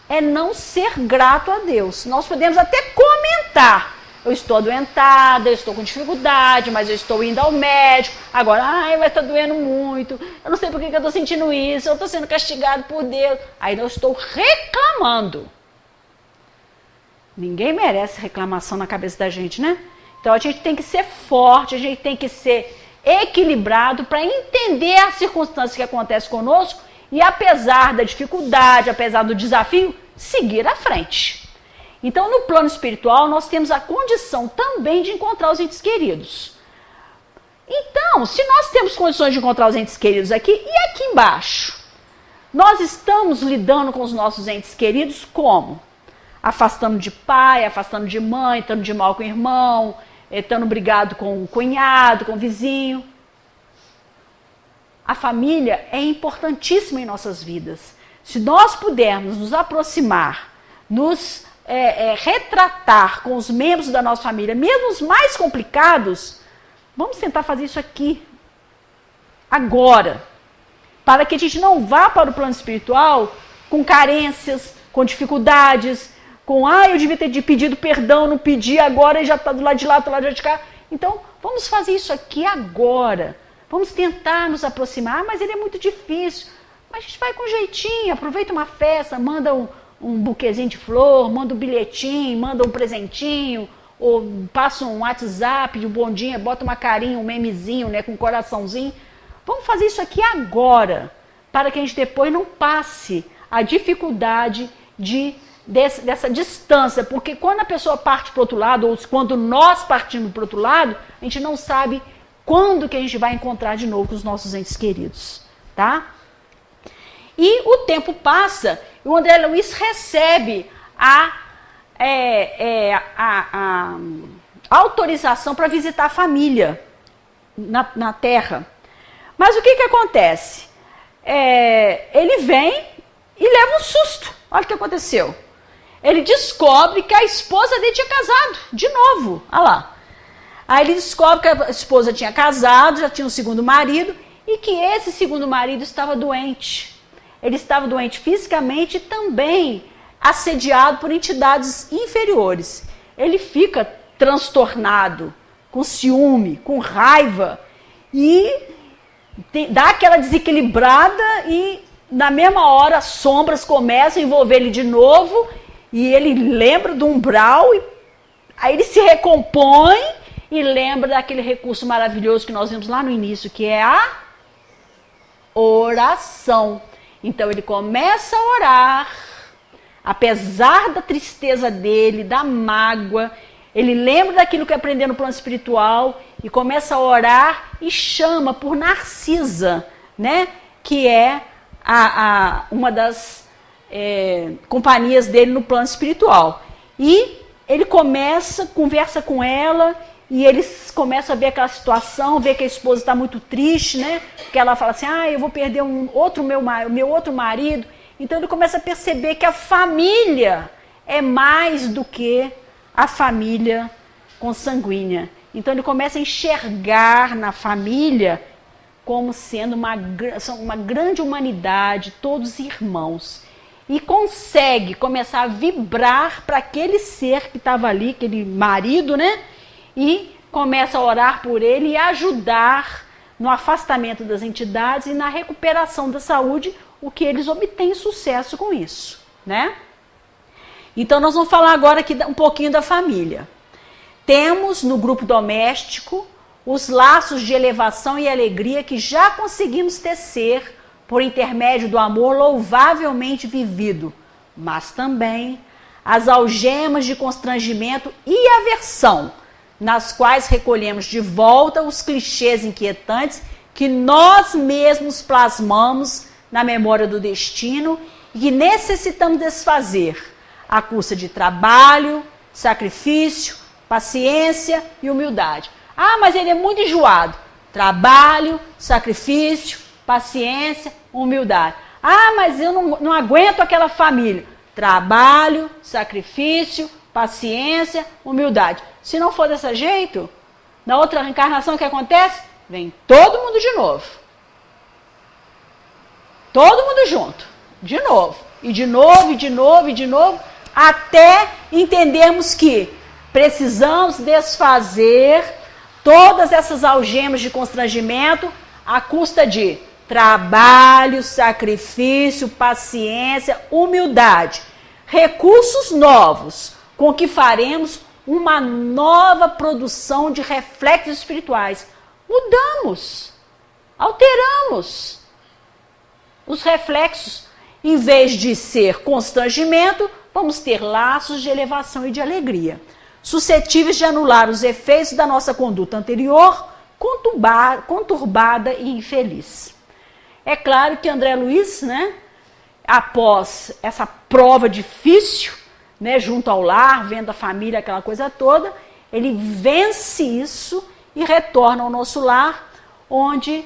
é não ser grato a Deus. Nós podemos até comentar. Eu estou adoentada, eu estou com dificuldade, mas eu estou indo ao médico. Agora, mas está doendo muito. Eu não sei por que eu estou sentindo isso. Eu estou sendo castigado por Deus. Aí eu estou reclamando. Ninguém merece reclamação na cabeça da gente, né? Então a gente tem que ser forte, a gente tem que ser equilibrado para entender as circunstâncias que acontecem conosco e, apesar da dificuldade, apesar do desafio, seguir à frente. Então, no plano espiritual, nós temos a condição também de encontrar os entes queridos. Então, se nós temos condições de encontrar os entes queridos aqui, e aqui embaixo? Nós estamos lidando com os nossos entes queridos como? Afastando de pai, afastando de mãe, estando de mal com o irmão, estando brigado com o cunhado, com o vizinho. A família é importantíssima em nossas vidas. Se nós pudermos nos aproximar, nos retratar com os membros da nossa família, mesmo os mais complicados, vamos tentar fazer isso aqui, agora, para que a gente não vá para o plano espiritual com carências, com dificuldades, com, eu devia ter pedido perdão, não pedi, agora já está do lado de lá, do lado de cá. Então, vamos fazer isso aqui agora. Vamos tentar nos aproximar, mas ele é muito difícil. Mas a gente vai com jeitinho, aproveita uma festa, manda um buquezinho de flor, manda um bilhetinho, manda um presentinho, ou passa um WhatsApp de um bom dia, bota uma carinha, um memezinho, né, com um coraçãozinho. Vamos fazer isso aqui agora, para que a gente depois não passe a dificuldade dessa distância, porque quando a pessoa parte para o outro lado, ou quando nós partimos para o outro lado, a gente não sabe quando que a gente vai encontrar de novo com os nossos entes queridos, tá? E o tempo passa e o André Luiz recebe a autorização para visitar a família na Terra. Mas o que acontece? Ele vem e leva um susto. Olha o que aconteceu. Ele descobre que a esposa dele tinha casado, de novo. Olha lá. Aí ele descobre que a esposa tinha casado, já tinha um segundo marido, e que esse segundo marido estava doente. Ele estava doente fisicamente e também assediado por entidades inferiores. Ele fica transtornado, com ciúme, com raiva, e dá aquela desequilibrada e na mesma hora as sombras começam a envolver ele de novo e ele lembra do umbral, e aí ele se recompõe e lembra daquele recurso maravilhoso que nós vimos lá no início, que é a oração. Então ele começa a orar, apesar da tristeza dele, da mágoa, ele lembra daquilo que aprendeu no plano espiritual e começa a orar e chama por Narcisa, né? Que é uma das companhias dele no plano espiritual. E ele conversa com ela, e eles começam a ver aquela situação, ver que a esposa está muito triste, né? Porque ela fala assim, eu vou perder meu outro marido. Então ele começa a perceber que a família é mais do que a família consanguínea. Então ele começa a enxergar na família como sendo uma grande humanidade, todos irmãos. E consegue começar a vibrar para aquele ser que estava ali, aquele marido, né? E começa a orar por ele e ajudar no afastamento das entidades e na recuperação da saúde, o que eles obtêm sucesso com isso, né? Então nós vamos falar agora aqui um pouquinho da família. Temos no grupo doméstico os laços de elevação e alegria que já conseguimos tecer por intermédio do amor louvavelmente vivido, mas também as algemas de constrangimento e aversão, nas quais recolhemos de volta os clichês inquietantes que nós mesmos plasmamos na memória do destino e que necessitamos desfazer à custa de trabalho, sacrifício, paciência e humildade. Mas ele é muito enjoado. Trabalho, sacrifício, paciência, humildade. Mas eu não aguento aquela família. Trabalho, sacrifício, paciência, humildade. Se não for desse jeito, na outra reencarnação o que acontece? Vem todo mundo de novo. Todo mundo junto. De novo. E de novo, e de novo, e de novo. Até entendermos que precisamos desfazer todas essas algemas de constrangimento à custa de trabalho, sacrifício, paciência, humildade. Recursos novos com que faremos uma nova produção de reflexos espirituais. Mudamos, alteramos os reflexos. Em vez de ser constrangimento, vamos ter laços de elevação e de alegria, suscetíveis de anular os efeitos da nossa conduta anterior, conturbada e infeliz. É claro que André Luiz, né, após essa prova difícil, né, junto ao lar, vendo a família, aquela coisa toda, ele vence isso e retorna ao nosso lar, onde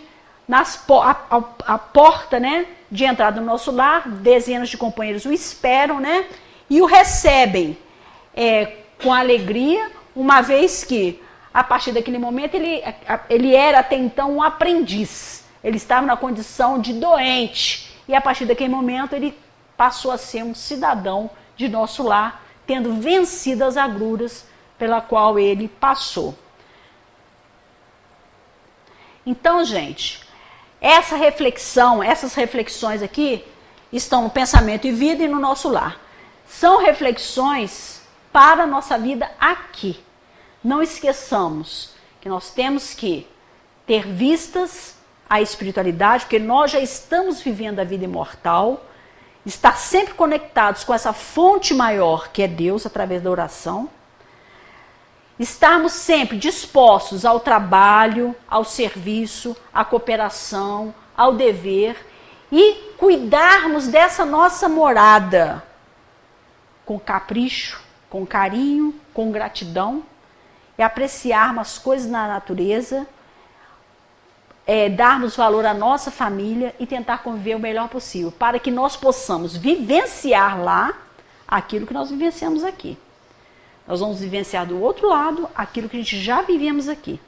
a porta, né, de entrada no nosso lar, dezenas de companheiros o esperam, né, e o recebem com alegria, uma vez que, a partir daquele momento, ele era até então um aprendiz. Ele estava na condição de doente. E a partir daquele momento, ele passou a ser um cidadão de nosso lar, tendo vencido as agruras pela qual ele passou. Então, gente, essas reflexões aqui, estão no Pensamento e Vida e no Nosso Lar. São reflexões para a nossa vida aqui. Não esqueçamos que nós temos que ter vistas à espiritualidade, porque nós já estamos vivendo a vida imortal, estar sempre conectados com essa fonte maior que é Deus através da oração, estarmos sempre dispostos ao trabalho, ao serviço, à cooperação, ao dever e cuidarmos dessa nossa morada com capricho, com carinho, com gratidão, e apreciarmos as coisas na natureza, darmos valor à nossa família e tentar conviver o melhor possível, para que nós possamos vivenciar lá aquilo que nós vivenciamos aqui. Nós vamos vivenciar do outro lado aquilo que a gente já vivemos aqui.